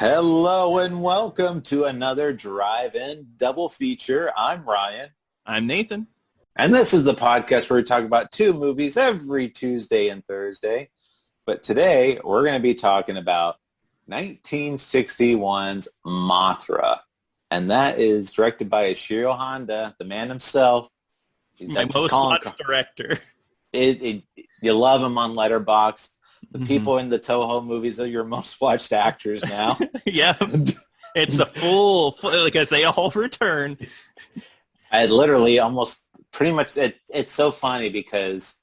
Hello and welcome to another drive-in double feature. I'm Ryan. I'm Nathan. And this is the podcast where we talk about two movies every Tuesday and Thursday. But today we're going to be talking about 1961's Mothra. And that is directed by Ishiro Honda, the man himself. My most watched director. You love him on Letterboxd. The Mm-hmm. people in the Toho movies are your most watched actors now. Yeah, it's a full because they all return. I literally almost pretty much it's so funny because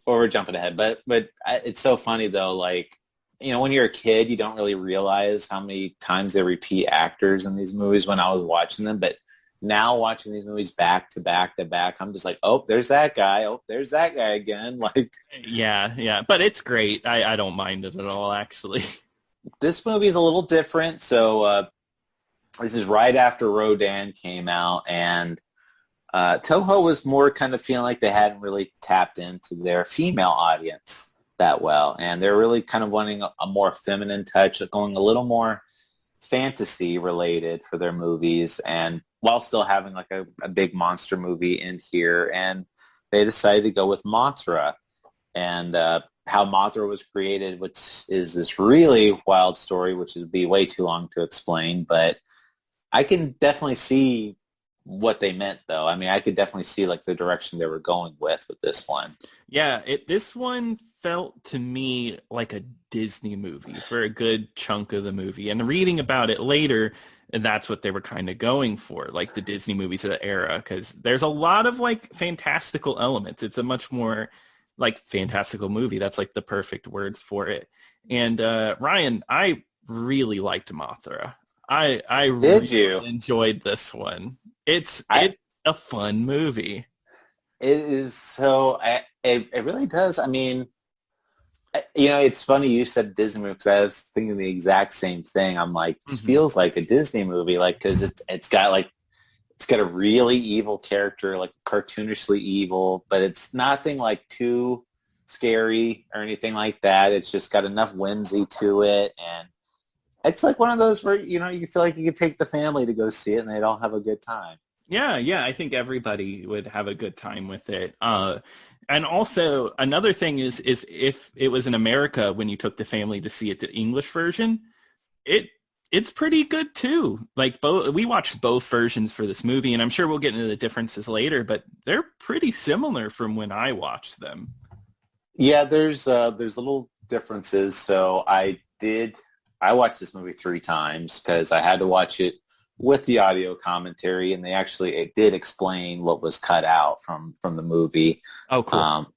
we're jumping ahead, but it's so funny though. Like, when you're a kid, you don't really realize how many times they repeat actors in these movies when I was watching them. But now watching these movies back to back to back, I'm just like, oh, there's that guy. Oh, there's that guy again. Like, yeah, but it's great. I don't mind it at all, actually. this movie is a little different. So this is right after Rodan came out, and Toho was more kind of feeling like they hadn't really tapped into their female audience that well, and they're really kind of wanting a more feminine touch, going a little more fantasy related for their movies, and while still having like a big monster movie in here. And they decided to go with Mothra, and how Mothra was created, which is this really wild story, which would be way too long to explain, but I can definitely see what they meant, though. I mean, I could definitely see like the direction they were going with this one. Yeah, this one felt to me like a Disney movie for a good chunk of the movie. And reading about it later, that's what they were kind of going for, like the Disney movies of the era, because there's a lot of like fantastical elements. It's a much more like fantastical movie. That's like the perfect words for it. And Ryan, I really liked Mothra. I really enjoyed this one. It's a fun movie. It is so. It really does. I mean, it's funny you said Disney movie because I was thinking the exact same thing. I'm like, this feels like a Disney movie, like because it's got a really evil character, like cartoonishly evil, but it's nothing like too scary or anything like that. It's just got enough whimsy to it, and it's like one of those where you feel like you could take the family to go see it, and they'd all have a good time. Yeah, I think everybody would have a good time with it. And also another thing is if it was in America when you took the family to see it, the English version, it's pretty good too. Like we watched both versions for this movie, and I'm sure we'll get into the differences later, but they're pretty similar from when I watched them. Yeah, there's little differences. So I watched this movie 3 times because I had to watch it with the audio commentary, and it did explain what was cut out from the movie. Oh, cool.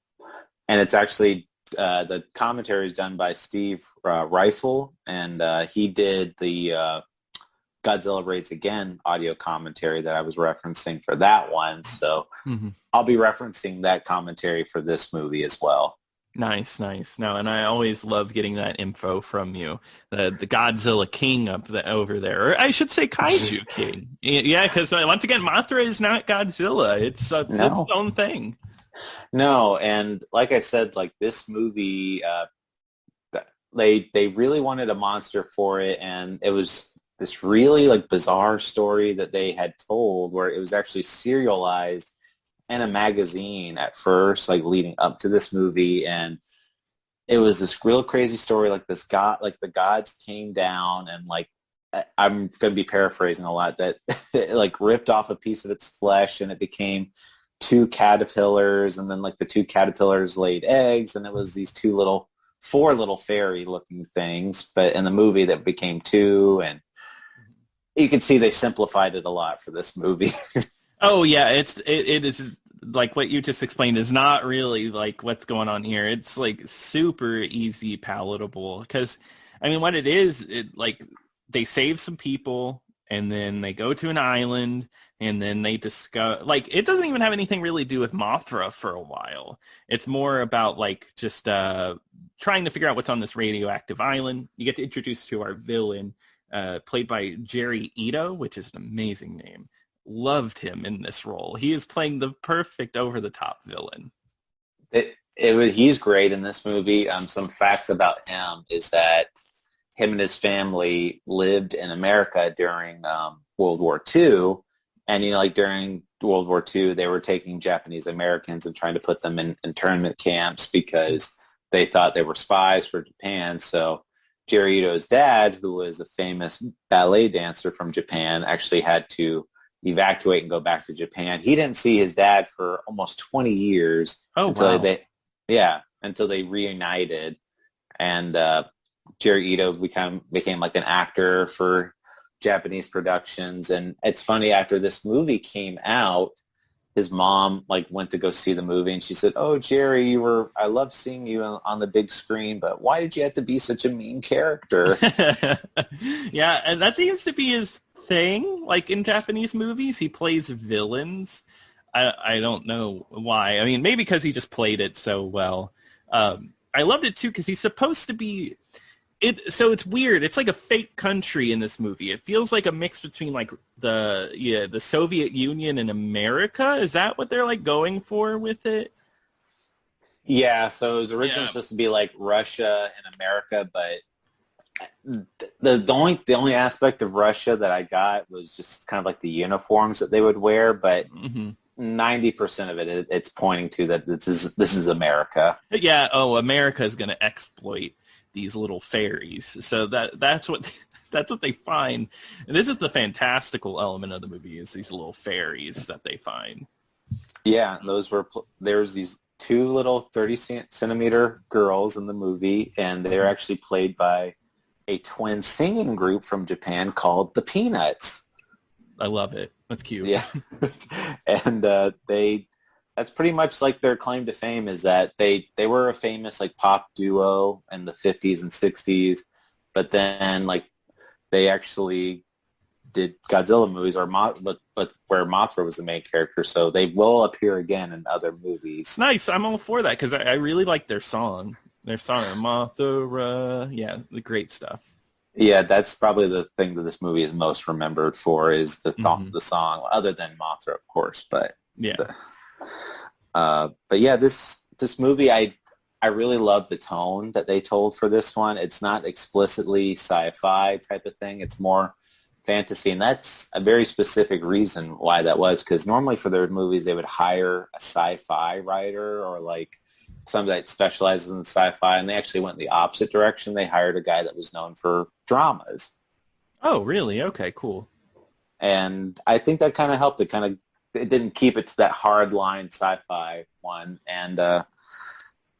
And it's actually the commentary is done by Steve Reifel, and he did the Godzilla Raids Again audio commentary that I was referencing for that one. So I'll be referencing that commentary for this movie as well. Nice. No, and I always love getting that info from you. The Godzilla King over there, or I should say Kaiju King. Yeah, because once again, Mothra is not Godzilla. It's its own thing. No, and like I said, like this movie, they really wanted a monster for it, and it was this really like bizarre story that they had told where it was actually serialized in a magazine at first, like leading up to this movie, and it was this real crazy story. Like the gods came down, and like I'm going to be paraphrasing a lot, that it like ripped off a piece of its flesh, and it became 2 caterpillars, and then like the 2 caterpillars laid eggs, and it was these 4 little fairy looking things. But in the movie, that became 2, and you can see they simplified it a lot for this movie. Oh yeah, it is like what you just explained is not really like what's going on here. It's like super easy palatable because I mean what it is, like they save some people and then they go to an island and then they discover, like, it doesn't even have anything really to do with Mothra for a while. It's more about like just trying to figure out what's on this radioactive island. You get to introduce to our villain, played by Jerry Ito, which is an amazing name. Loved him in this role. He is playing the perfect over-the-top villain. He's great in this movie. Some facts about him is that him and his family lived in America during World War II. And, like during World War II, they were taking Japanese Americans and trying to put them in internment camps because they thought they were spies for Japan. So Jerry Ito's dad, who was a famous ballet dancer from Japan, actually had to evacuate and go back to Japan. He didn't see his dad for almost 20 years Oh, until wow. until they reunited. And Jerry Ito became like an actor for Japanese productions. And it's funny, after this movie came out, his mom like went to go see the movie and she said, "Oh, Jerry, I love seeing you on the big screen, but why did you have to be such a mean character?" Yeah, and that seems to be his thing. Like in Japanese movies, he plays villains. I don't know why. I mean, maybe because he just played it so well. I loved it too because he's supposed to be so it's weird. It's like a fake country in this movie. It feels like a mix between like the Soviet Union and America. Is that what they're like going for with it? Yeah, so it was originally Yeah. supposed to be like Russia and America, but the only aspect of Russia that I got was just kind of like the uniforms that they would wear, but Hmm. 90% of it's pointing to that this is America. Yeah. Oh, America is going to exploit these little fairies. So that's what that's what they find. And this is the fantastical element of the movie, is these little fairies that they find. Yeah, there was these two little 30 centimeter girls in the movie, and they're actually played by a twin singing group from Japan called the Peanuts. I love it. That's cute. Yeah. And that's pretty much like their claim to fame, is that they were a famous like pop duo in the 50s and 60s, but then like they actually did Godzilla movies, but where Mothra was the main character, so they will appear again in other movies. Nice. I'm all for that because I really like their song. Their song, Mothra. Yeah, the great stuff. Yeah, that's probably the thing that this movie is most remembered for, is Hmm. the song, other than Mothra, of course. Yeah. The, but yeah, this movie, I really love the tone that they told for this one. It's not explicitly sci-fi type of thing. It's more fantasy, and that's a very specific reason why that was, because normally for their movies they would hire a sci-fi writer or like somebody that specializes in sci-fi, and they actually went in the opposite direction. They hired a guy that was known for dramas, Oh, really? Okay, cool. and I think that kind of helped. It didn't keep it to that hard line sci-fi one, and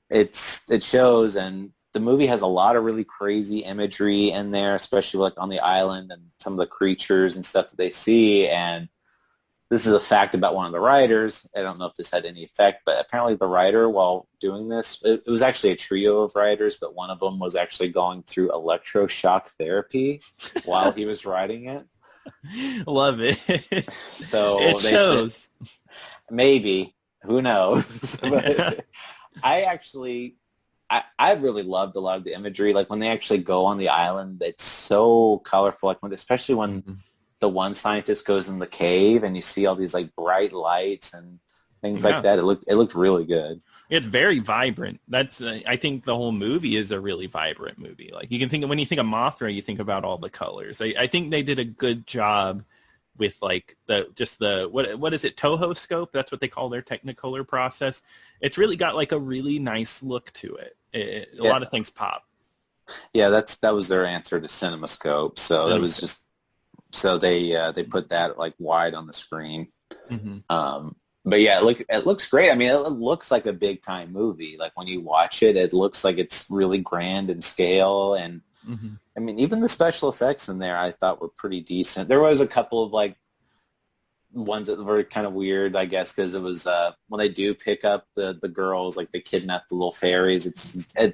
it shows. And the movie has a lot of really crazy imagery in there, especially like on the island and some of the creatures and stuff that they see. And this is a fact about one of the writers. I don't know if this had any effect, but apparently the writer, while doing this, it was actually a trio of writers, but one of them was actually going through electroshock therapy while he was writing it. Love it. So It they said, shows. maybe, who knows? But I actually, I really loved a lot of the imagery. Like when they actually go on the island, it's so colorful. Like especially when Mhm. the one scientist goes in the cave and you see all these like bright lights and things like Yeah. that. It looked really good. It's very vibrant. That's I think the whole movie is a really vibrant movie. Like you can think when you think of Mothra, you think about all the colors. I think they did a good job with like the what is it, Toho scope? That's what they call their Technicolor process. It's really got like a really nice look to it. A Yeah, lot of things pop. yeah. That was their answer to CinemaScope. So that was Cinemascope. just so they put that like wide on the screen. Hmm. But yeah, it looks great. I mean, it looks like a big time movie. Like when you watch it, it looks like it's really grand in scale. And Hmm. I mean, even the special effects in there I thought were pretty decent. There was a couple of like ones that were kind of weird, I guess, because it was when they do pick up the girls, like they kidnap the little fairies. It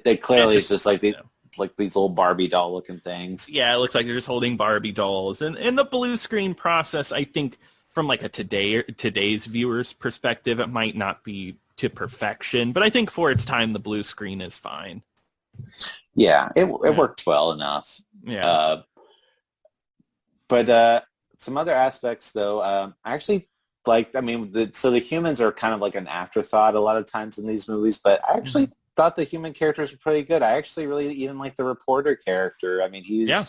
It's clearly it's just just like these little Barbie doll looking things. yeah, it looks like they're just holding Barbie dolls. And in the blue screen process, I think from like a today's viewer's perspective, it might not be to perfection, but I think for its time, the blue screen is fine. Yeah, it Yeah. worked well enough. Yeah. Uh, but some other aspects, though, I actually like. I mean, so the humans are kind of like an afterthought a lot of times in these movies, but I actually Mhm. thought the human characters were pretty good. I actually really even like the reporter character. I mean, Yeah.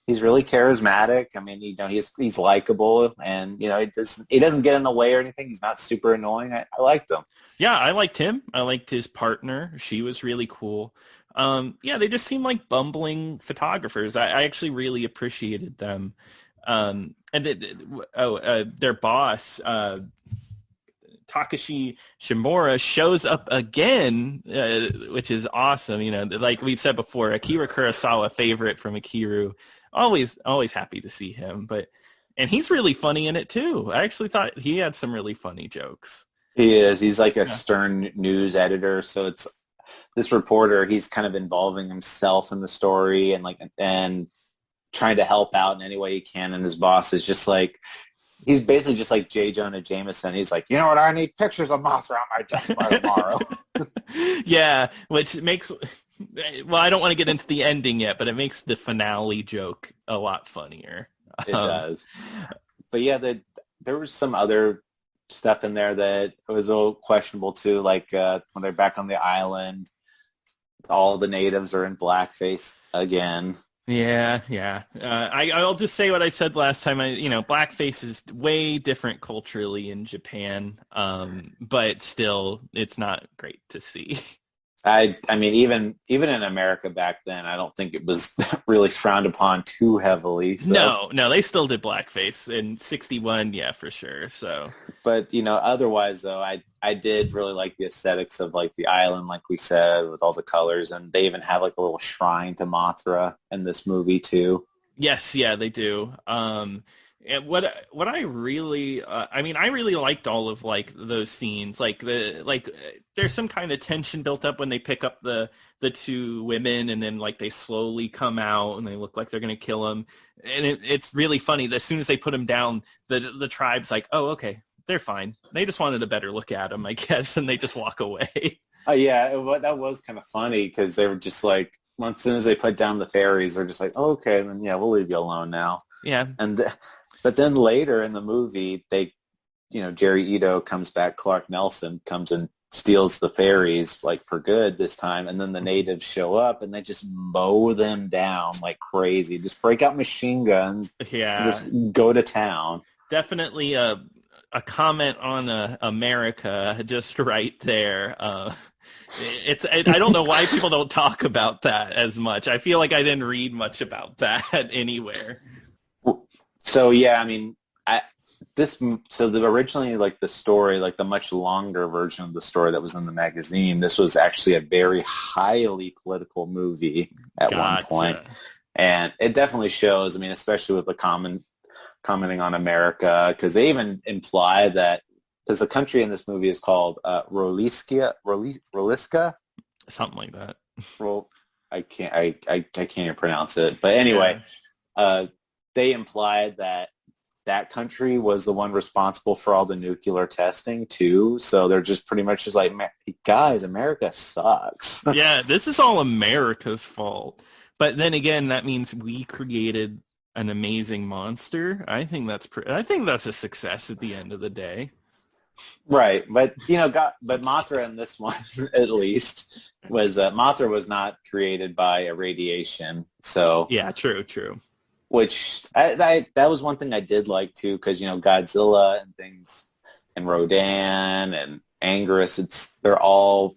he's really charismatic. I mean, he's likable, and he doesn't get in the way or anything. He's not super annoying. I liked him. Yeah, I liked him. I liked his partner. She was really cool. Yeah, they just seem like bumbling photographers. I actually really appreciated them. And their boss, Takashi Shimura, shows up again, which is awesome. Like we've said before, Akira Kurosawa favorite from Akiru. Always happy to see him. And he's really funny in it too. I actually thought he had some really funny jokes. He is. He's like a stern news editor. So it's this reporter. He's kind of involving himself in the story and trying to help out in any way he can. And his boss is just like, he's basically just like J. Jonah Jameson. He's like, you know what? I need pictures of Mothra on my desk by tomorrow. Yeah, which makes, well, I don't want to get into the ending yet, but it makes the finale joke a lot funnier. It does. But yeah, there was some other stuff in there that was a little questionable too, like when they're back on the island, all the natives are in blackface again. Yeah. I'll just say what I said last time. Blackface is way different culturally in Japan, but still, it's not great to see. I mean, even in America back then, I don't think it was really frowned upon too heavily. So. No, they still did blackface in '61, yeah, for sure. So, but otherwise though, I did really like the aesthetics of like the island, like we said, with all the colors, and they even have like a little shrine to Mothra in this movie too. Yes, yeah, they do. And what I really, I really liked all of like those scenes. There's some kind of tension built up when they pick up the two women, and then like they slowly come out and they look like they're gonna kill them. And it's really funny that as soon as they put them down, the tribe's like, oh, okay, they're fine. They just wanted a better look at them, I guess, and they just walk away. Yeah, that was kind of funny because they were just like, well, as soon as they put down the fairies, they're just like, oh, okay, then yeah, we'll leave you alone now. Yeah. But then later in the movie, Jerry Ito comes back, Clark Nelson comes and steals the fairies like for good this time, and then the natives show up and they just mow them down like crazy, just break out machine guns, yeah, and just go to town. Definitely a comment on America just right there. I don't know why people don't talk about that as much. I feel like I didn't read much about that anywhere. So yeah, I mean, originally like the story, like the much longer version of the story that was in the magazine, this was actually a very highly political movie at one point, and it definitely shows. I mean, especially with the commenting on America, because they even imply that because the country in this movie is called Roliska, something like that. Well, I can't even pronounce it, but anyway. Yeah. They implied that country was the one responsible for all the nuclear testing too. So they're just pretty much just like, guys, America sucks. Yeah, this is all America's fault. But then again, that means we created an amazing monster. I think that's a success at the end of the day. Right, but but Mothra in this one at least was Mothra was not created by irradiation. So yeah, true. Which that was one thing I did like too, because Godzilla and things, and Rodan and Anguirus, they're all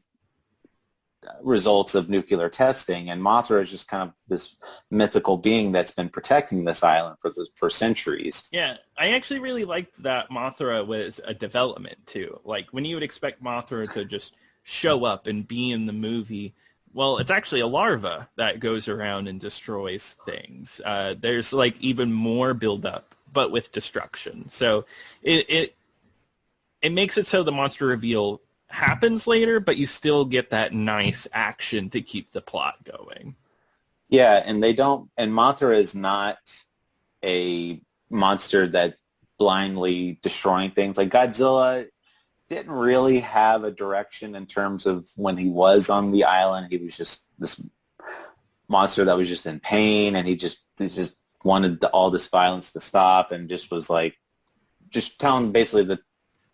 results of nuclear testing, and Mothra is just kind of this mythical being that's been protecting this island for centuries. Yeah, I actually really liked that Mothra was a development too. Like when you would expect Mothra to just show up and be in the movie. Well, it's actually a larva that goes around and destroys things. There's like even more buildup, but with destruction. So it makes it so the monster reveal happens later, but you still get that nice action to keep the plot going. Yeah, and Mothra is not a monster that blindly destroying things. Like Godzilla didn't really have a direction in terms of when he was on the island. He was just this monster that was just in pain, and he just wanted all this violence to stop, and just was like, just telling basically the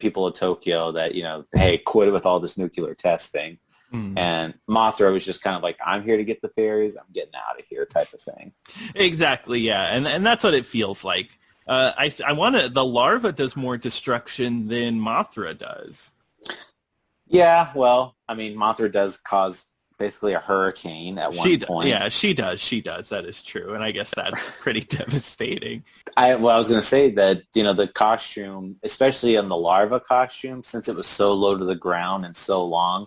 people of Tokyo that, hey, quit with all this nuclear testing. Mm. And Mothra was just kind of like, I'm here to get the fairies, I'm getting out of here type of thing. Exactly, yeah, and that's what it feels like. I want to. The larva does more destruction than Mothra does. Yeah, well, I mean, Mothra does cause basically a hurricane at one point. Yeah, she does. She does. That is true, and I guess that's pretty devastating. I was going to say that, the costume, especially on the larva costume, since it was so low to the ground and so long,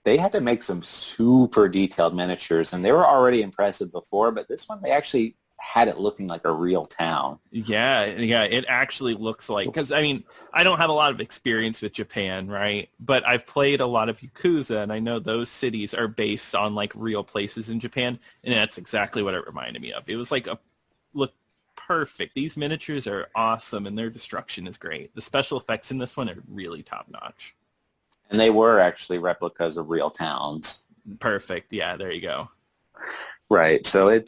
they had to make some super detailed miniatures, and they were already impressive before, but this one, they actually had it looking like a real town. Yeah, it actually looks like, because I mean, I don't have a lot of experience with Japan, right? But I've played a lot of Yakuza, and I know those cities are based on like real places in Japan, and that's exactly what it reminded me of. It was like look perfect. These miniatures are awesome, and their destruction is great. The special effects in this one are really top notch. And they were actually replicas of real towns. Perfect. Yeah, there you go. Right. So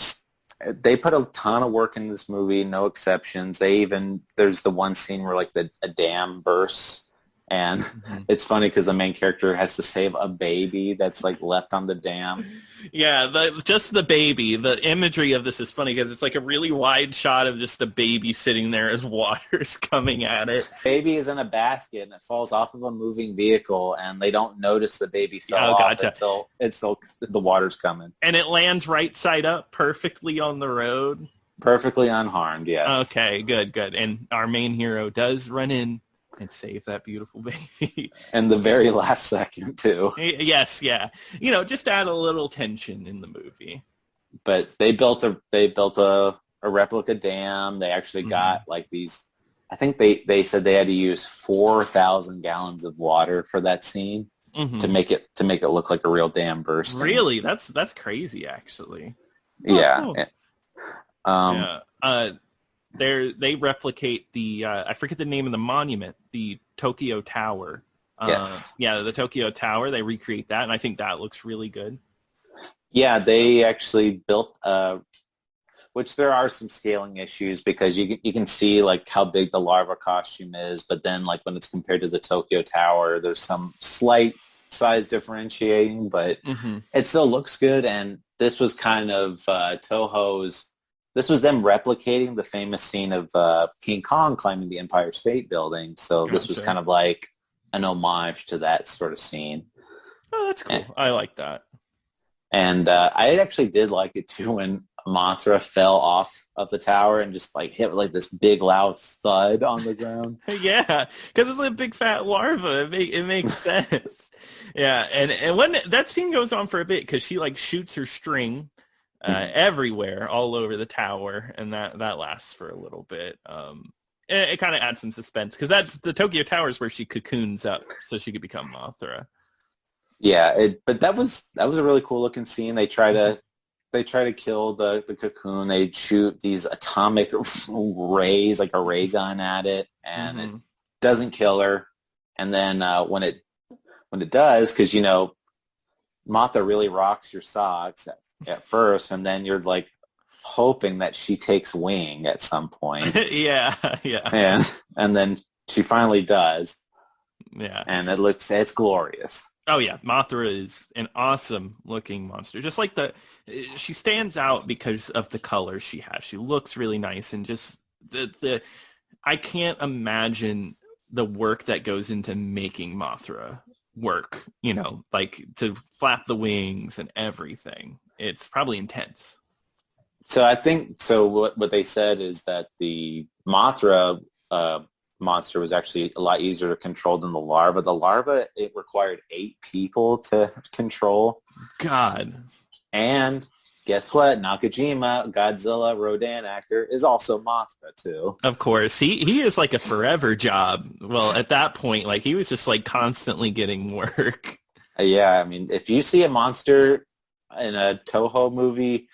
they put a ton of work in this movie, no exceptions. There's the one scene where like a dam bursts, and it's funny because the main character has to save a baby that's like left on the dam. Yeah, just the baby. The imagery of this is funny because it's like a really wide shot of just a baby sitting there as water's coming at it. Baby is in a basket and it falls off of a moving vehicle, and they don't notice the baby fell off until the water's coming. And it lands right side up perfectly on the road. Perfectly unharmed, yes. Okay, good. And our main hero does run in and save that beautiful baby. And the very last second, too. Yes, yeah. Just add a little tension in the movie. But they built a replica dam. They actually got like these, I think they said they had to use 4,000 gallons of water for that scene to make it look like a real dam bursting. Really? That's crazy, actually. Yeah. Yeah. They replicate the I forget the name of the monument, the Tokyo Tower. Yes. Yeah, the Tokyo Tower. They recreate that, and I think that looks really good. Yeah, they actually built, which there are some scaling issues because you can see like how big the larva costume is, but then like when it's compared to the Tokyo Tower, there's some slight size differentiating, but it still looks good. And this was kind of Toho's. This was them replicating the famous scene of King Kong climbing the Empire State Building. So this was kind of like an homage to that sort of scene. Oh, that's cool. I like that. And I actually did like it too when Mothra fell off of the tower and just like hit like this big loud thud on the ground. Yeah, because it's like a big fat larva. It makes sense. Yeah, and when that scene goes on for a bit because she like shoots her string everywhere, all over the tower, and that lasts for a little bit. It kind of adds some suspense because that's the Tokyo Tower is where she cocoons up so she could become Mothra. Yeah, but that was a really cool looking scene. They try to kill the cocoon. They shoot these atomic rays, like a ray gun at it, and it doesn't kill her. And then when it does, because Mothra really rocks your socks at first, and then you're like hoping that she takes wing at some point. yeah. And then she finally does. Yeah. And it's glorious. Oh yeah, Mothra is an awesome looking monster. Just like she stands out because of the colors she has. She looks really nice, and just I can't imagine the work that goes into making Mothra work, like to flap the wings and everything. It's probably intense. So I think what they said is that the Mothra monster was actually a lot easier to control than the larva. The larva, it required 8 people to control. God. And guess what? Nakajima, Godzilla, Rodan actor, is also Mothra too. Of course. He is like a forever job. Well, at that point, like he was just like constantly getting work. Yeah, I mean, if you see a monster in a Toho movie,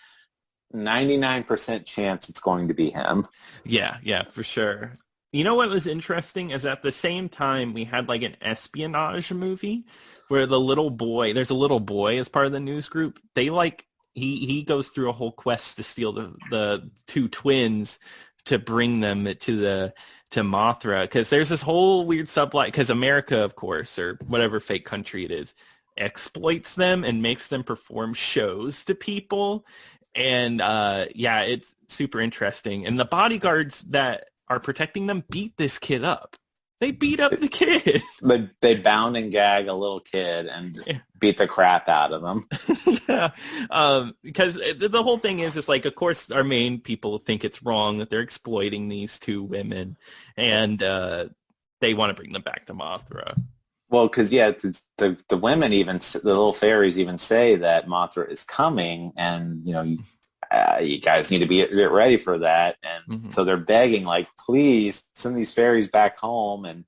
99% chance it's going to be him. Yeah, for sure. You know what was interesting is at the same time we had like an espionage movie where there's a little boy as part of the news group. They like he goes through a whole quest to steal the 2 twins to bring them to Mothra, because there's this whole weird subplot because America, of course, or whatever fake country it is exploits them and makes them perform shows to people. And yeah, it's super interesting. And the bodyguards that are protecting them beat this kid up. They beat up the kid. But they bound and gag a little kid and just beat the crap out of him. Yeah. Because the whole thing is like, of course, our main people think it's wrong that they're exploiting these two women, and they want to bring them back to Mothra. Well, because, yeah, the women even, the little fairies even say that Mothra is coming, and, you know, you guys need to get ready for that. And so they're begging, like, please send these fairies back home. And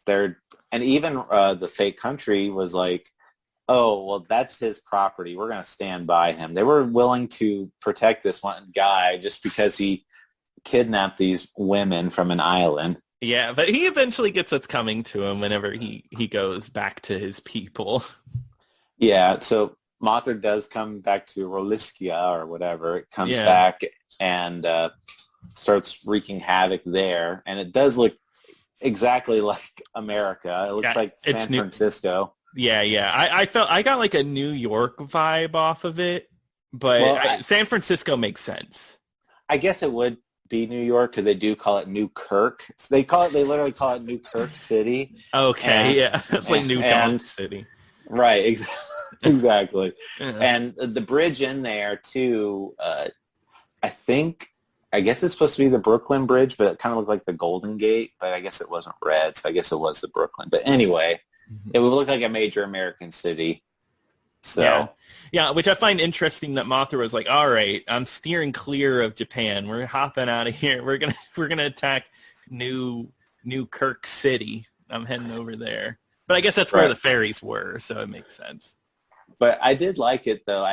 and even the fake country was like, oh, well, that's his property. We're going to stand by him. They were willing to protect this one guy just because he kidnapped these women from an island. Yeah, but he eventually gets what's coming to him whenever he goes back to his people. Yeah, so Mothra does come back to Roliskia or whatever. It comes back and starts wreaking havoc there. And it does look exactly like America. It looks like San Francisco. Yeah. I got like a New York vibe off of it, but San Francisco makes sense. I guess it would be New York because they do call it New Kirk. So they literally call it New Kirk City. Okay, it's like New Dog City. Right, exactly. And the bridge in there too, I guess it's supposed to be the Brooklyn Bridge, but it kind of looked like the Golden Gate, but I guess it wasn't red, so I guess it was the Brooklyn. But anyway, it would look like a major American city. So yeah, which I find interesting that Mothra was like, all right, I'm steering clear of Japan. We're hopping out of here. We're gonna attack New Kirk City. I'm heading over there. But I guess that's where the fairies were, so it makes sense. But I did like it though.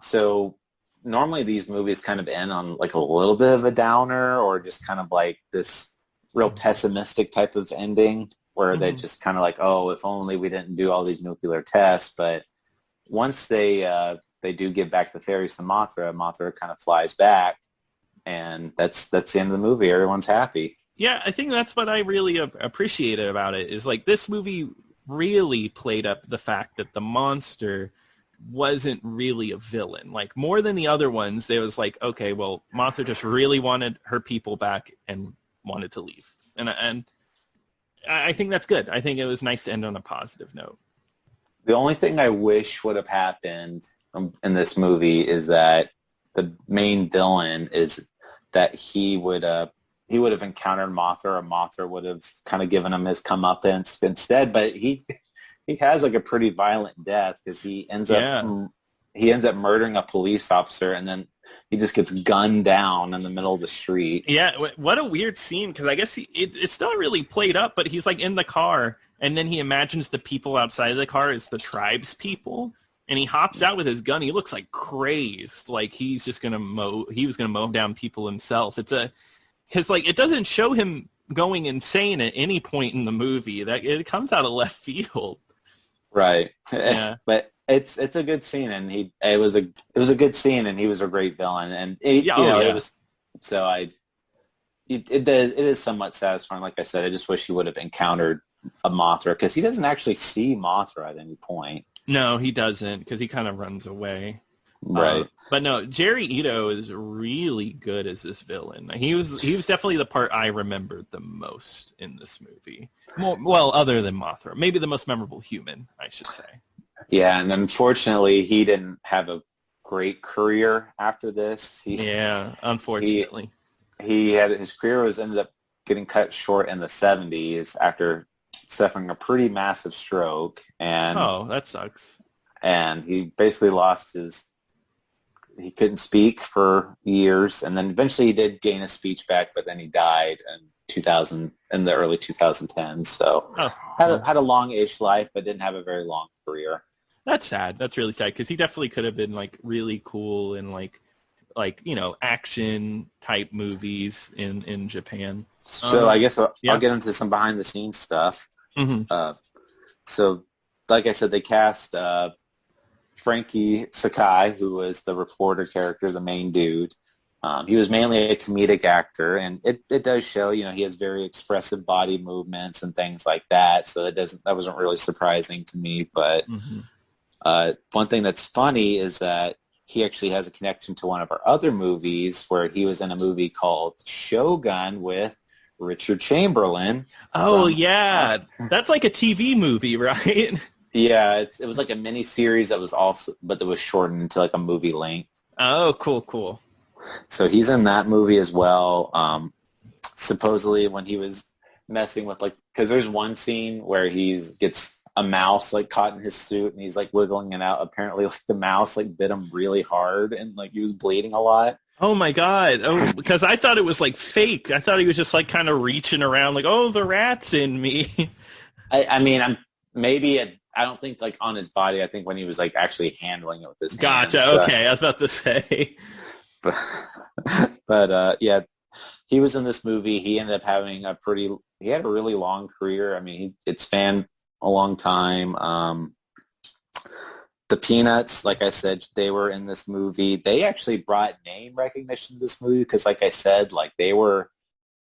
So normally these movies kind of end on like a little bit of a downer or just kind of like this real pessimistic type of ending where they just kind of like, oh, if only we didn't do all these nuclear tests. But once they do give back the fairies to Mothra, Mothra kind of flies back, and that's the end of the movie. Everyone's happy. Yeah, I think that's what I really appreciated about it is like this movie really played up the fact that the monster wasn't really a villain. Like more than the other ones, it was like, okay, well, Mothra just really wanted her people back and wanted to leave. And I think that's good. I think it was nice to end on a positive note. The only thing I wish would have happened in this movie is that the main villain is that he would have encountered Mothra, or Mothra would have kind of given him his comeuppance instead. But he has like a pretty violent death because he ends up murdering a police officer, and then he just gets gunned down in the middle of the street. Yeah, what a weird scene because I guess it's still really played up, but he's like in the car. And then he imagines the people outside of the car as the tribes people. And he hops out with his gun. He looks like crazed. Like he's just going to mow down people himself. Because like it doesn't show him going insane at any point in the movie. That it comes out of left field. Right. Yeah. But it's a good scene, and it was a good scene, and he was a great villain. And it is somewhat satisfying. Like I said, I just wish he would have encountered a Mothra because he doesn't actually see Mothra at any point. No, he doesn't because he kind of runs away. Right. But no, Jerry Ito is really good as this villain. He was definitely the part I remembered the most in this movie. Well, other than Mothra, maybe the most memorable human, I should say. Yeah, and unfortunately, he didn't have a great career after this. Unfortunately, his career ended up getting cut short in the 70s after suffering a pretty massive stroke. And that sucks. And he basically he couldn't speak for years, and then eventually he did gain his speech back, but then he died in the early 2010s. So had a long-ish life, but didn't have a very long career. That's sad. That's really sad because he definitely could have been like really cool in like action type movies in Japan. So I guess I'll get into some behind the scenes stuff. So like I said, they cast Frankie Sakai, who was the reporter character, the main dude, He was mainly a comedic actor, and it does show, he has very expressive body movements and things like that. So that wasn't really surprising to me. But Hmm. one thing that's funny is that he actually has a connection to one of our other movies where he was in a movie called Shogun with Richard Chamberlain Oh from, yeah, that's like a TV movie, right? yeah, it was like a mini series that was also, but that was shortened to like a movie length. Oh, cool, cool. So he's in that movie as well. Supposedly when he was messing with like, because there's one scene where gets a mouse like caught in his suit and he's like wiggling it out. Apparently like the mouse like bit him really hard and like he was bleeding a lot. Oh my God. Oh, because I thought it was like fake. I thought he was just like kind of reaching around like, oh, the rat's in me. I mean, I don't think like on his body. I think when he was like actually handling it with his Gotcha. hands. Okay. I was about to say. But, but yeah, he was in this movie. He ended up having he had a really long career. I mean, it spanned a long time. The Peanuts, like I said, they were in this movie. They actually brought name recognition to this movie because, like I said, like they were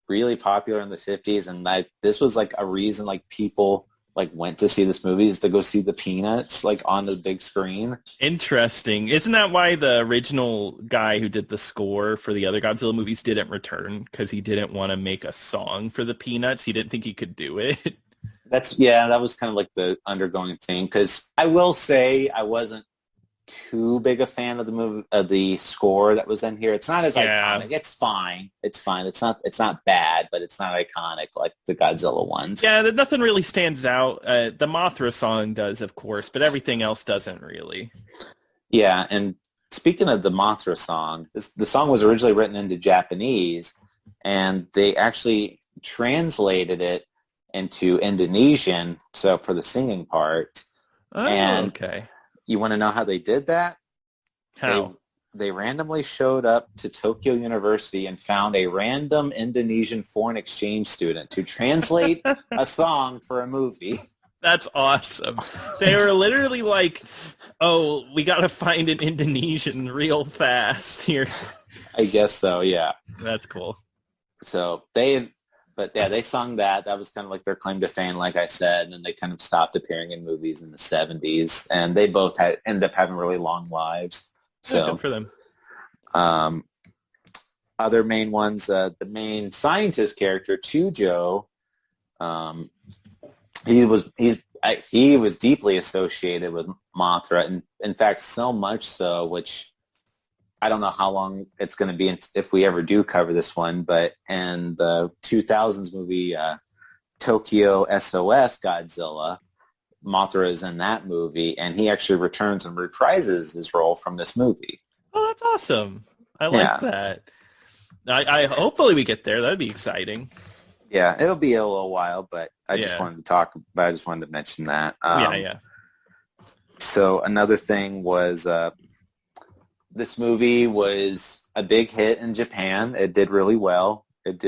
really popular in the 50s, and this was like a reason like people like went to see this movie is to go see the Peanuts like on the big screen. Interesting. Isn't that why the original guy who did the score for the other Godzilla movies didn't return? Because he didn't want to make a song for the Peanuts. He didn't think he could do it. That was kind of like the undergoing thing because I will say I wasn't too big a fan of the movie of the score that was in here. It's not as Yeah. iconic. It's fine. It's fine. It's not bad, but it's not iconic like the Godzilla ones. Yeah, nothing really stands out. The Mothra song does, of course, but everything else doesn't really. Yeah, and speaking of the Mothra song, the song was originally written into Japanese, and they actually translated it into Indonesian, so for the singing part. Oh, And okay. you want to know how they did that? They How? they randomly showed up to Tokyo University and found a random Indonesian foreign exchange student to translate a song for a movie. That's awesome. They were literally like, oh, we got to find an Indonesian real fast here. I guess so, yeah. That's cool. But yeah, they sung that. That was kind of like their claim to fame, like I said, and they kind of stopped appearing in movies in the 70s, and they both ended up having really long lives. Yeah, good So, for them. um, other main ones, the main scientist character, Chujo, um, he was deeply associated with Mothra, and in fact, so much so, which I don't know how long it's going to be if we ever do cover this one, but in the 2000s movie Tokyo SOS Godzilla, Mothra is in that movie, and he actually returns and reprises his role from this movie. Oh, that's awesome. I Yeah. like that. I hopefully we get there. That'd be exciting. Yeah, it'll be a little while, but I just wanted to mention that. Yeah. So another thing was this movie was a big hit in Japan. It did really well. It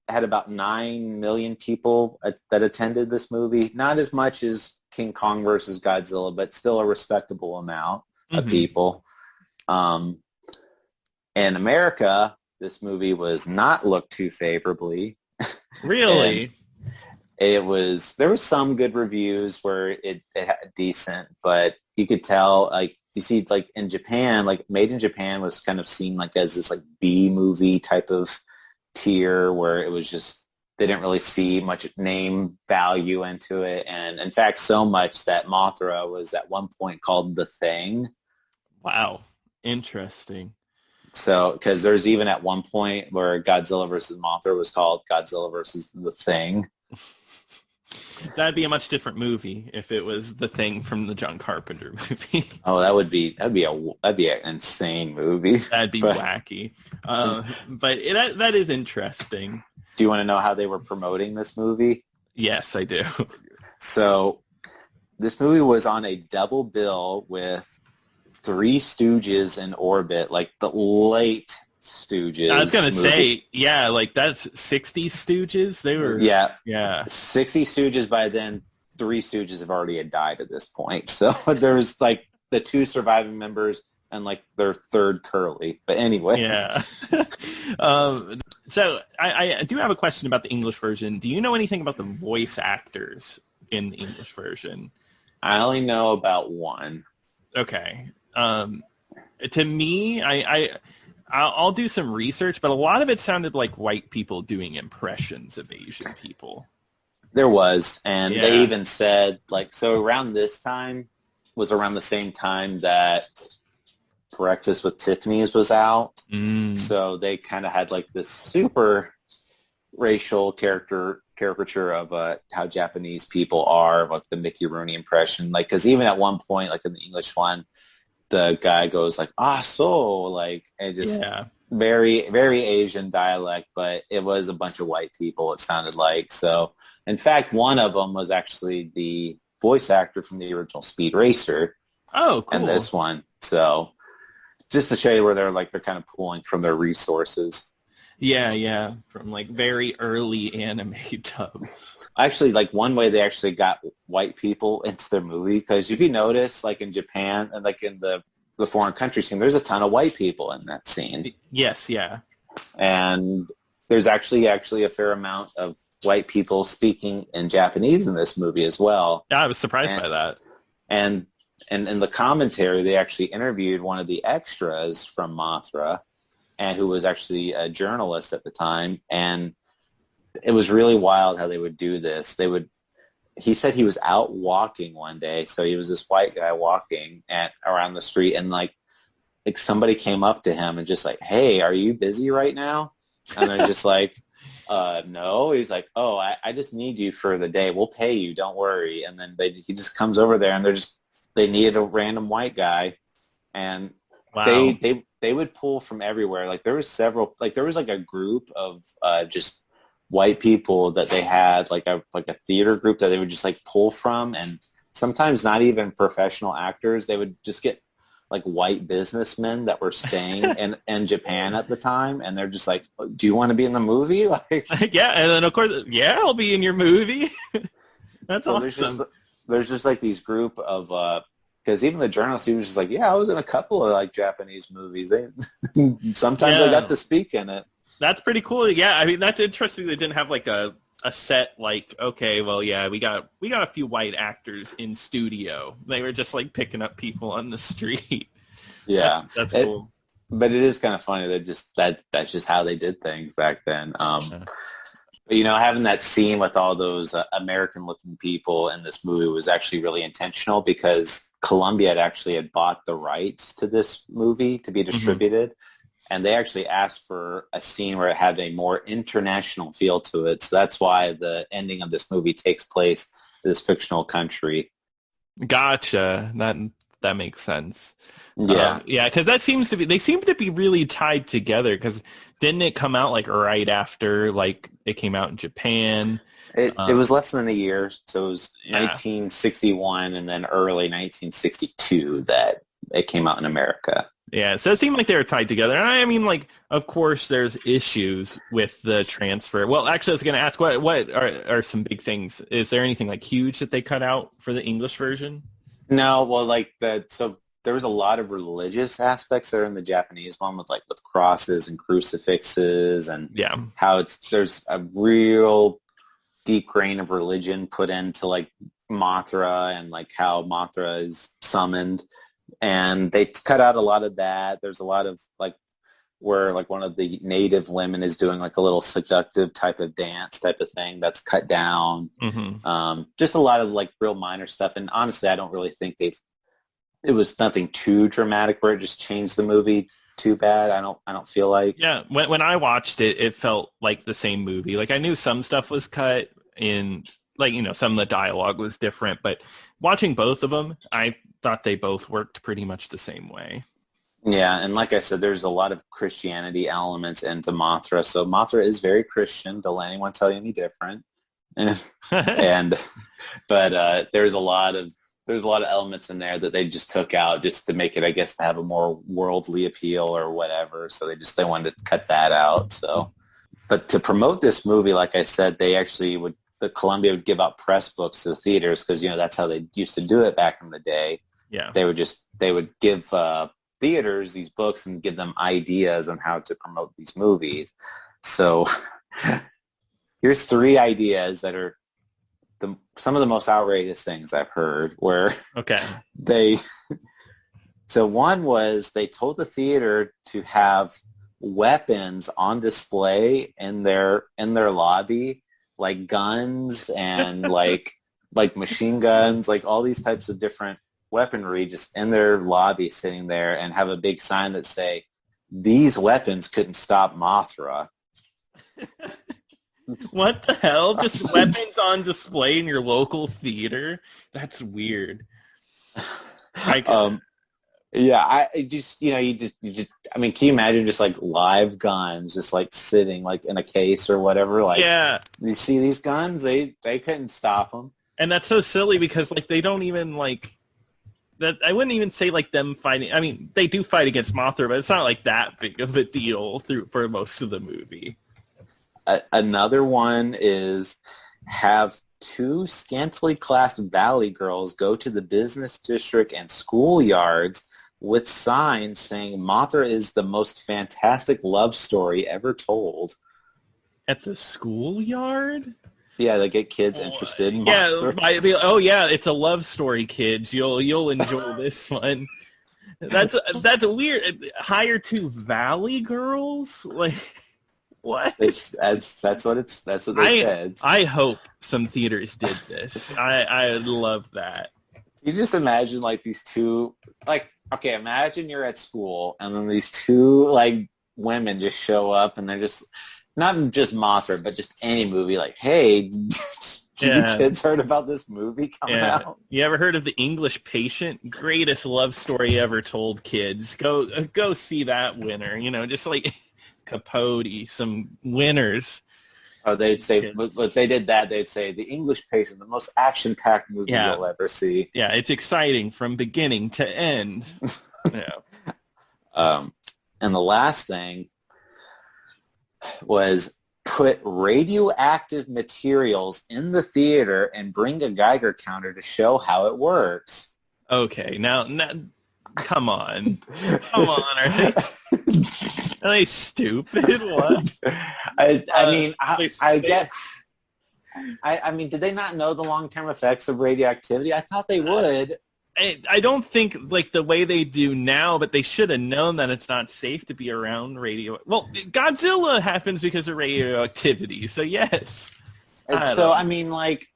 had about 9 million people that attended this movie. Not as much as King Kong versus Godzilla, but still a respectable amount of people. In America, this movie was not looked too favorably. Really? There was some good reviews where it had decent, but you could tell, like, you see, like in Japan, like Made in Japan was kind of seen like as this like B movie type of tier where it was just, they didn't really see much name value into it. And in fact, so much that Mothra was at one point called The Thing. Wow. Interesting. So, because there's even at one point where Godzilla versus Mothra was called Godzilla versus The Thing. That'd be a much different movie if it was The Thing from the John Carpenter movie. Oh, that'd be an insane movie. That'd be wacky. But that is interesting. Do you want to know how they were promoting this movie? Yes, I do. So this movie was on a double bill with Three Stooges in orbit, like the late Stooges. I was going to movie. say, yeah, like that's 60 Stooges. They were, yeah. 60 Stooges by then. Three Stooges have already died at this point. So there was like the two surviving members, and like their third curly. But anyway, Yeah. So I do have a question about the English version. Do you know anything about the voice actors in the English version? I only know about one. Okay. To me, I'll do some research, but a lot of it sounded like white people doing impressions of Asian people. There was, and they Yeah. even said like, so around this time was around the same time that Breakfast with Tiffany's was out. So they kind of had like this super racial caricature of how Japanese people are, like the Mickey Rooney impression. Like, because even at one point, like in the English one, the guy goes like, so, like, and just very, very Asian dialect, but it was a bunch of white people, it sounded like. So, in fact, one of them was actually the voice actor from the original Speed Racer. Oh, cool. And this one. So, just to show you where they're kind of pulling from their resources. Yeah, from like very early anime dubs. Actually, like one way they actually got white people into their movie, because if you notice, like in Japan and like in the foreign country scene, there's a ton of white people in that scene. Yes, yeah. And there's actually a fair amount of white people speaking in Japanese in this movie as well. I was surprised by that. And in the commentary, they actually interviewed one of the extras from Mothra, and who was actually a journalist at the time. And it was really wild how they would do this. He said he was out walking one day. So he was this white guy walking around the street, and like somebody came up to him and just like, hey, are you busy right now? And they're just like, no. He's like, oh, I just need you for the day. We'll pay you. Don't worry. And then he just comes over there, and they needed a random white guy. And wow. They would pull from everywhere. Like there was several, like there was like a group of just white people that they had, like a theater group that they would just like pull from, and sometimes not even professional actors. They would just get like white businessmen that were staying in Japan at the time, and they're just like, do you want to be in the movie? Like, yeah, and then of course, yeah, I'll be in your movie. That's so awesome. There's just like these group of because even the journalist, he was just like, yeah, I was in a couple of like Japanese movies. Sometimes I got to speak in it. That's pretty cool. Yeah, I mean, that's interesting. They didn't have like a set like, okay, well, yeah, we got a few white actors in studio. They were just like picking up people on the street. Yeah, that's cool. But it is kind of funny that that's just how they did things back then. But, having that scene with all those American-looking people in this movie was actually really intentional, because Columbia had bought the rights to this movie to be distributed, and they actually asked for a scene where it had a more international feel to it. So that's why the ending of this movie takes place in this fictional country. Gotcha. That makes sense. Yeah. Yeah, because they seem to be really tied together, because didn't it come out like right after like it came out in Japan? It was less than a year, so it was 1961 and then early 1962 that it came out in America. Yeah, so it seemed like they were tied together. And I mean, like, of course, there's issues with the transfer. Well, actually, I was going to ask, what are some big things? Is there anything like huge that they cut out for the English version? No, well, so there was a lot of religious aspects there in the Japanese one with crosses and crucifixes, and how there's a real deep grain of religion put into like Mothra, and like how Mothra is summoned, and they cut out a lot of that. There's a lot of like where like one of the native women is doing like a little seductive type of dance type of thing that's cut down. Just a lot of like real minor stuff, and honestly I don't really think it was nothing too dramatic where it just changed the movie too bad. I don't feel like. Yeah, when I watched it, it felt like the same movie. Like I knew some stuff was cut in, like, some of the dialogue was different, but watching both of them, I thought they both worked pretty much the same way. Yeah, and like I said, there's a lot of Christianity elements into Mothra. So Mothra is very Christian. Don't let anyone tell you any different. But there's a lot of elements in there that they just took out just to make it, I guess, to have a more worldly appeal or whatever. So they wanted to cut that out. So, but to promote this movie, like I said, they actually the Columbia would give out press books to the theaters, because that's how they used to do it back in the day. Yeah, they would give theaters these books and give them ideas on how to promote these movies. So here's 3 ideas that are some of the most outrageous things I've heard where Okay. So one was they told the theater to have weapons on display in their lobby, like guns and like machine guns, like all these types of different weaponry just in their lobby sitting there, and have a big sign that say, "These weapons couldn't stop Mothra." What the hell? Just weapons on display in your local theater? That's weird. Yeah, I just, I mean, can you imagine just like live guns just like sitting like in a case or whatever? Like, yeah. You see these guns? They couldn't stop them. And that's so silly because like they don't even like that. I wouldn't even say like them fighting. I mean, they do fight against Mothra, but it's not like that big of a deal for most of the movie. Another one is have 2 scantily clad valley girls go to the business district and schoolyards with signs saying Mothra is the most fantastic love story ever told. At the schoolyard? Yeah, they get kids interested in Mothra. Yeah, it's a love story, kids. You'll enjoy this one. That's weird. Hire 2 valley girls? Like what? That's what they said. I hope some theaters did this. I love that. You just imagine like these 2, like, okay, imagine you're at school and then these 2 like women just show up and they're just not just Mothra, but just any movie. Like, hey, you kids heard about this movie coming out? You ever heard of The English Patient? Greatest love story ever told, kids. Go see that winner. Just like Capote, some winners. Oh, they'd say, but they did that. They'd say The English Patient, the most action-packed movie you'll ever see. Yeah, it's exciting from beginning to end. Yeah. And the last thing was put radioactive materials in the theater and bring a Geiger counter to show how it works. Okay, now come on. Are they stupid? What? I mean, did they not know the long-term effects of radioactivity? I thought they would. I don't think like the way they do now, but they should have known that it's not safe to be around radio. Well, Godzilla happens because of radioactivity, so yes. I mean, like,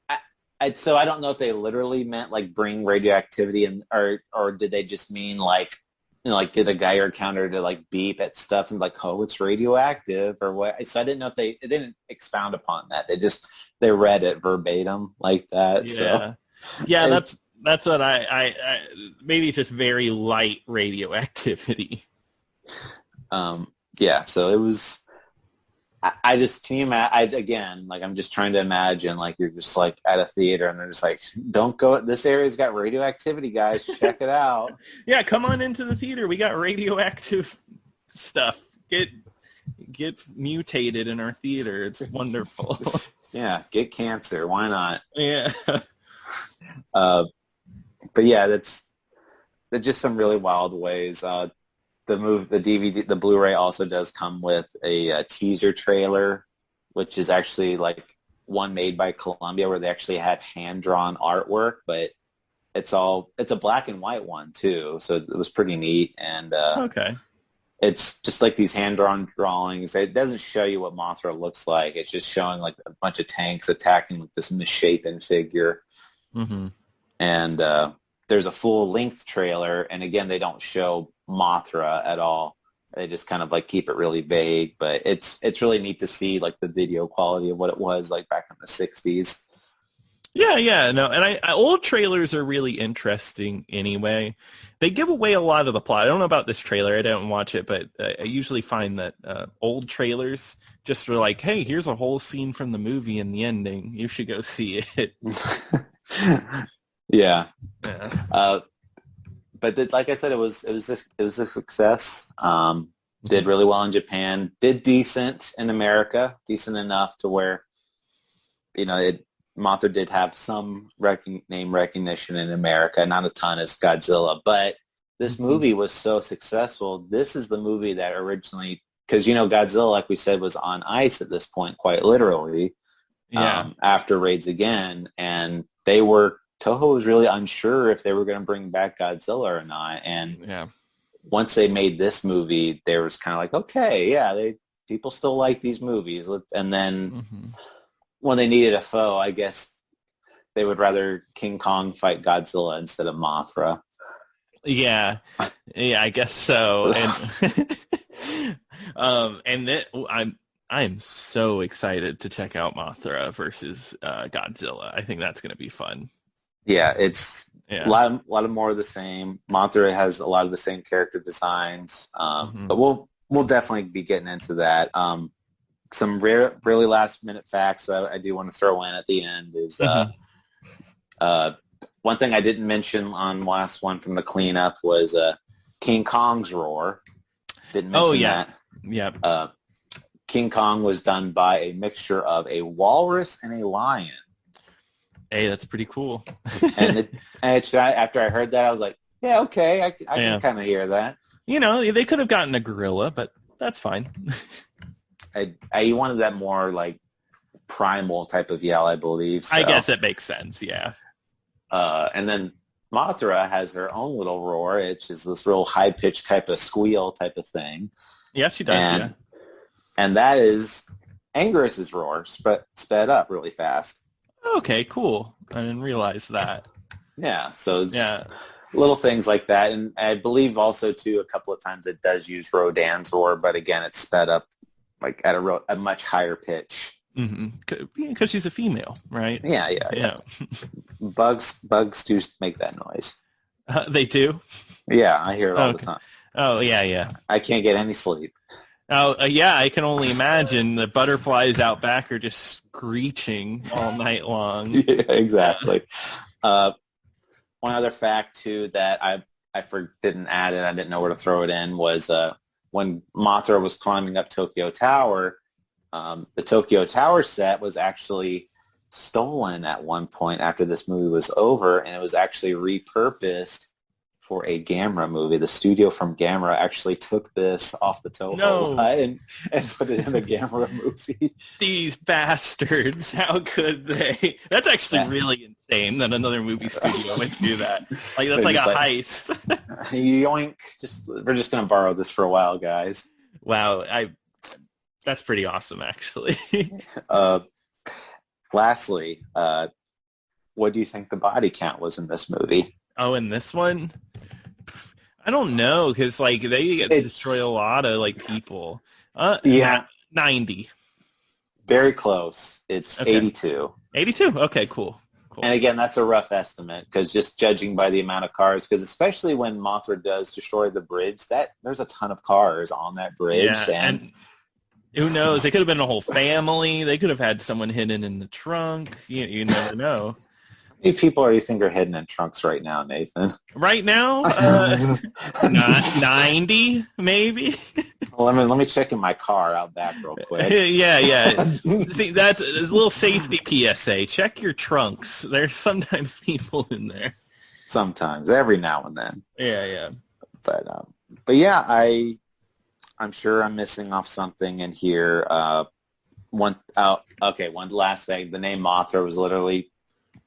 so I don't know if they literally meant like bring radioactivity in, or did they just mean like, like get a Geiger counter to like beep at stuff and like, oh, it's radioactive or what? So I didn't know if they didn't expound upon that. They read it verbatim like that. Yeah, so. Yeah, that's what I maybe just very light radioactivity. Yeah, so it was. I just, can you imagine? Again, like I'm just trying to imagine, like you're just like at a theater and they're just like, don't go. This area's got radioactivity, guys. Check it out. Yeah, come on into the theater. We got radioactive stuff. Get mutated in our theater. It's wonderful. Yeah, get cancer. Why not? Yeah. But yeah, that's just some really wild ways. The DVD, the Blu-ray also does come with a teaser trailer, which is actually like one made by Columbia where they actually had hand-drawn artwork, but it's a black and white one too. So it was pretty neat. And okay. It's just like these hand-drawn drawings. It doesn't show you what Mothra looks like. It's just showing like a bunch of tanks attacking with this misshapen figure. Mm-hmm. And there's a full-length trailer, and again, they don't show Mothra at all. They just kind of like keep it really vague, but it's really neat to see like the video quality of what it was like back in the 60s. Yeah, no, and old trailers are really interesting anyway. They give away a lot of the plot. I don't know about this trailer. I didn't watch it, but I usually find that old trailers just are like, hey, here's a whole scene from the movie and the ending. You should go see it. Yeah. But like I said, it was a success. Did really well in Japan. Did decent in America. Decent enough to where, Mothra did have some name recognition in America. Not a ton as Godzilla, but this Mhm. movie was so successful. This is the movie that originally, because Godzilla, like we said, was on ice at this point, quite literally, Yeah. after Raids Again, and Toho was really unsure if they were going to bring back Godzilla or not. And Yeah. once they made this movie, they was kind of like, okay, yeah, people still like these movies. And then Hmm. when they needed a foe, I guess they would rather King Kong fight Godzilla instead of Mothra. Yeah. Yeah, I guess so. And and then I'm so excited to check out Mothra versus Godzilla. I think that's going to be fun. Yeah, it's Yeah. a lot of more of the same. Mothra has a lot of the same character designs, Hmm. but we'll definitely be getting into that. Some really last minute facts that I do want to throw in at the end is Hmm. uh, one thing I didn't mention on last one from the cleanup was King Kong's roar. Didn't Oh mention yeah. that. Yeah. King Kong was done by a mixture of a walrus and a lion. Hey, that's pretty cool. After I heard that, I was like, yeah, okay, I can Yeah. kind of hear that. They could have gotten a gorilla, but that's fine. I wanted that more like primal type of yell, I believe. I So, guess it makes sense. Yeah. and then Mothra has her own little roar. It's just this real high pitched type of squeal type of thing, Yeah, she does. Yeah. and that is Angus's roar, sped up really fast. Okay, cool. I didn't realize that. Yeah, so it's Yeah. little things like that, and I believe also too a couple of times it does use Rodan's roar, but again, it's sped up like at a much higher pitch. Because she's a female, right? Yeah. Bugs do make that noise. They do? Yeah, I hear it all the Okay. time. Oh, yeah, yeah. I can't get any sleep. Oh, yeah, I can only imagine the butterflies out back are just screeching all night long. Yeah, exactly. One other fact too that didn't add it, I didn't know where to throw it in, was when Mothra was climbing up Tokyo Tower, the Tokyo Tower set was actually stolen at one point after this movie was over, and it was actually repurposed for a Gamera movie. The studio from Gamera actually took this off the Toho lot and put it in the Gamera movie. These bastards. How could they? That's actually really insane that another movie studio would do that. Like, that's like a heist. Yoink. We're just going to borrow this for a while, guys. Wow. That's pretty awesome, actually. Lastly, what do you think the body count was in this movie? Oh, in this one? I don't know, because like they get to destroy a lot of like people. Yeah. 90. Very close. It's Okay. 82. 82? Okay, cool. And again, that's a rough estimate because just judging by the amount of cars, because especially when Mothra does destroy the bridge, there's a ton of cars on that bridge. Yeah, and who knows? They could have been a whole family. They could have had someone hidden in the trunk. You never know. How many people are you think are hidden in trunks right now, Nathan? Right now, not 90, maybe. Well, let me check in my car out back real quick. Yeah. See, that's a little safety PSA. Check your trunks. There's sometimes people in there. Sometimes, every now and then. Yeah. But yeah, I'm sure I'm missing off something in here. One last thing. The name Mothra was literally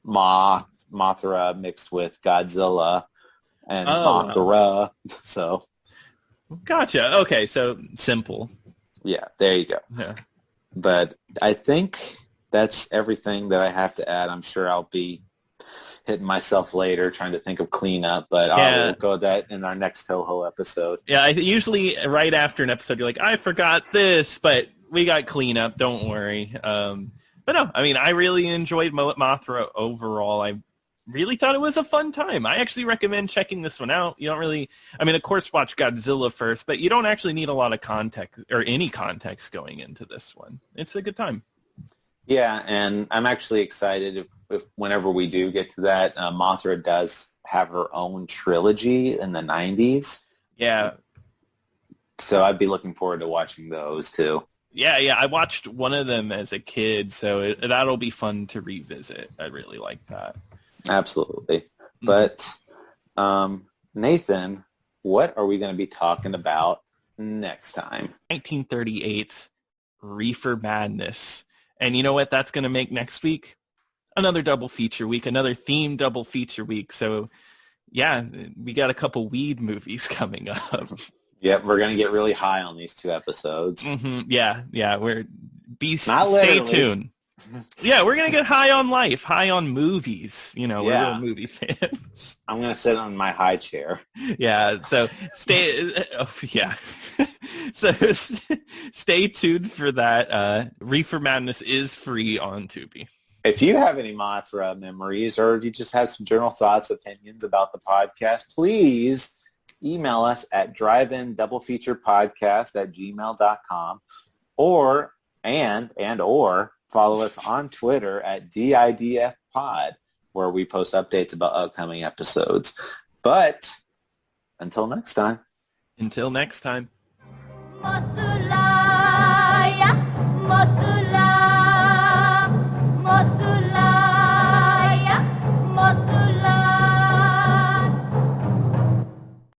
Mothra mixed with Godzilla and Mothra. Wow. So gotcha. Okay, so simple. Yeah, there you go. Yeah. But I think that's everything that I have to add. I'm sure I'll be hitting myself later trying to think of cleanup, but I'll go that in our next Toho episode. Yeah, usually right after an episode, you're like, I forgot this, but we got cleanup. Don't worry. But no, I mean, I really enjoyed Mothra overall. I really thought it was a fun time. I actually recommend checking this one out. You don't really, I mean, of course, watch Godzilla first, but you don't actually need a lot of context or any context going into this one. It's a good time. Yeah, and I'm actually excited if whenever we do get to that, Mothra does have her own trilogy in the 90s. Yeah. So I'd be looking forward to watching those too. Yeah. I watched one of them as a kid, so that'll be fun to revisit. I really like that. Absolutely. But Nathan, what are we going to be talking about next time? 1938's Reefer Madness. And you know what that's going to make next week? Another double feature week, another themed double feature week. So yeah, we got a couple weed movies coming up. Yep, we're going to get really high on these 2 episodes. Yeah. Not stay literally. tuned. Yeah, we're going to get high on life, high on movies. You know, we're real movie fans. I'm going to sit on my high chair. Yeah, so so stay tuned for that. Reefer Madness is free on Tubi. If you have any Mothra memories or you just have some general thoughts, opinions about the podcast, please email us at drivein-double-feature-podcast@gmail.com or follow us on Twitter at DIDFpod, where we post updates about upcoming episodes. But until next time.